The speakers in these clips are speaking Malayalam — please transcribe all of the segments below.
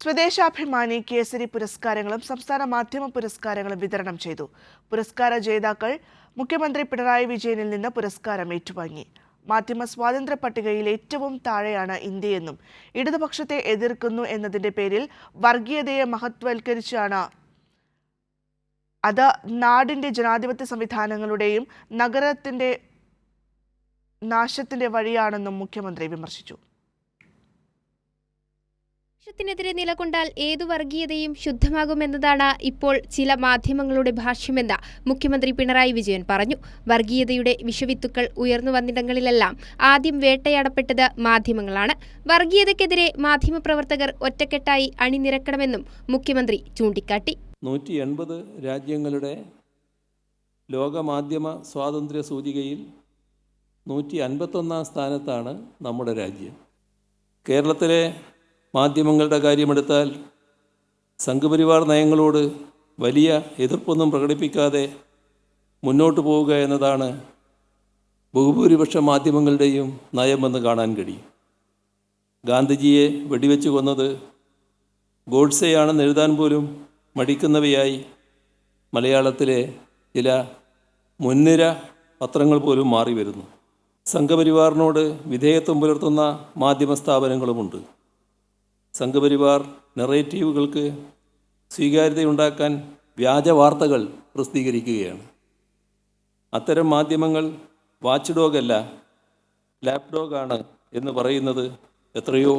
സ്വദേശാഭിമാനി കേസരി പുരസ്കാരങ്ങളും സംസ്ഥാന മാധ്യമ പുരസ്കാരങ്ങളും വിതരണം ചെയ്തു. പുരസ്കാര ജേതാക്കൾ മുഖ്യമന്ത്രി പിണറായി വിജയനിൽ നിന്ന് പുരസ്കാരം ഏറ്റുവാങ്ങി. മാധ്യമ സ്വാതന്ത്ര്യ പട്ടികയിൽ ഏറ്റവും താഴെയാണ് ഇന്ത്യയെന്നും ഇടതുപക്ഷത്തെ എതിർക്കുന്നു എന്നതിന്റെ പേരിൽ വർഗീയതയെ മഹത്വവൽക്കരിച്ചാണ് അത് നാടിന്റെ ജനാധിപത്യ സംവിധാനങ്ങളുടെയും നഗരത്തിന്റെ നാശത്തിന്റെ വഴിയാണെന്നും മുഖ്യമന്ത്രി വിമർശിച്ചു. ത്തിനെതിരെ നിലകൊണ്ടാൽ ഏതു വർഗീയതയും ശുദ്ധമാകുമെന്നതാണ് ഇപ്പോൾ ചില മാധ്യമങ്ങളുടെ ഭാഷ്യമെന്ന് മുഖ്യമന്ത്രി പിണറായി വിജയൻ പറഞ്ഞു. വർഗീയതയുടെ വിഷവിത്തുക്കൾ ഉയർന്നു വന്നിടങ്ങളിലെല്ലാം ആദ്യം വേട്ടയാടപ്പെട്ടത് മാധ്യമങ്ങളാണ്. വർഗീയതയ്ക്കെതിരെ മാധ്യമപ്രവർത്തകർ ഒറ്റക്കെട്ടായി അണിനിരക്കണമെന്നും മുഖ്യമന്ത്രി ചൂണ്ടിക്കാട്ടി. 180 രാജ്യങ്ങളുടെ ലോകമാധ്യമ സ്വാതന്ത്ര്യ സൂചികയിൽ 151 സ്ഥാനത്താണ് നമ്മുടെ രാജ്യം. കേരളത്തിലെ മാധ്യമങ്ങളുടെ കാര്യമെടുത്താൽ സംഘപരിവാർ നയങ്ങളോട് വലിയ എതിർപ്പൊന്നും പ്രകടിപ്പിക്കാതെ മുന്നോട്ട് പോവുക എന്നതാണ് ബഹുഭൂരിപക്ഷ മാധ്യമങ്ങളുടെയും നയമെന്ന് കാണാൻ കഴിയും. ഗാന്ധിജിയെ വെടിവെച്ച് കൊന്നത് ഗോഡ്സെയാണെന്ന് എഴുതാൻ പോലും മടിക്കുന്നവയായി മലയാളത്തിലെ ചില മുൻനിര പത്രങ്ങൾ പോലും മാറി വരുന്നു. സംഘപരിവാറിനോട് വിധേയത്വം പുലർത്തുന്ന മാധ്യമ സ്ഥാപനങ്ങളുമുണ്ട്. സംഘപരിവാർ നെറേറ്റീവുകൾക്ക് സ്വീകാര്യതയുണ്ടാക്കാൻ വ്യാജ വാർത്തകൾ പ്രസിദ്ധീകരിക്കുകയാണ്. അത്തരം മാധ്യമങ്ങൾ വാച്ച് ഡോഗല്ല, ലാപ് ഡോഗാണ് എന്ന് പറയുന്നത് എത്രയോ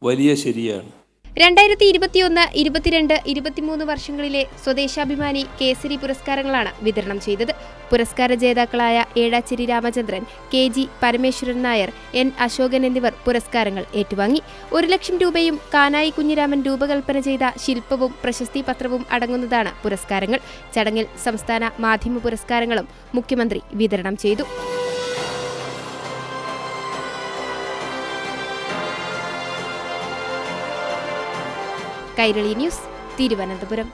വലിയ ശരിയാണ്. 2021, 22, 23 വർഷങ്ങളിലെ സ്വദേശാഭിമാനി കേസരി പുരസ്കാരങ്ങളാണ് വിതരണം ചെയ്തത്. പുരസ്കാര ജേതാക്കളായ ഏഴാച്ചേരി രാമചന്ദ്രൻ, KG പരമേശ്വരൻ നായർ, N അശോകൻ എന്നിവർ പുരസ്കാരങ്ങൾ ഏറ്റുവാങ്ങി. 1 ലക്ഷം രൂപയും കാനായി കുഞ്ഞിരാമൻ രൂപകൽപ്പന ചെയ്ത ശില്പവും പ്രശസ്തി പത്രവും അടങ്ങുന്നതാണ് പുരസ്കാരങ്ങൾ. ചടങ്ങിൽ സംസ്ഥാന മാധ്യമ പുരസ്കാരങ്ങളും മുഖ്യമന്ത്രി വിതരണം ചെയ്തു. കൈരളി ന്യൂസ്, തിരുവനന്തപുരം.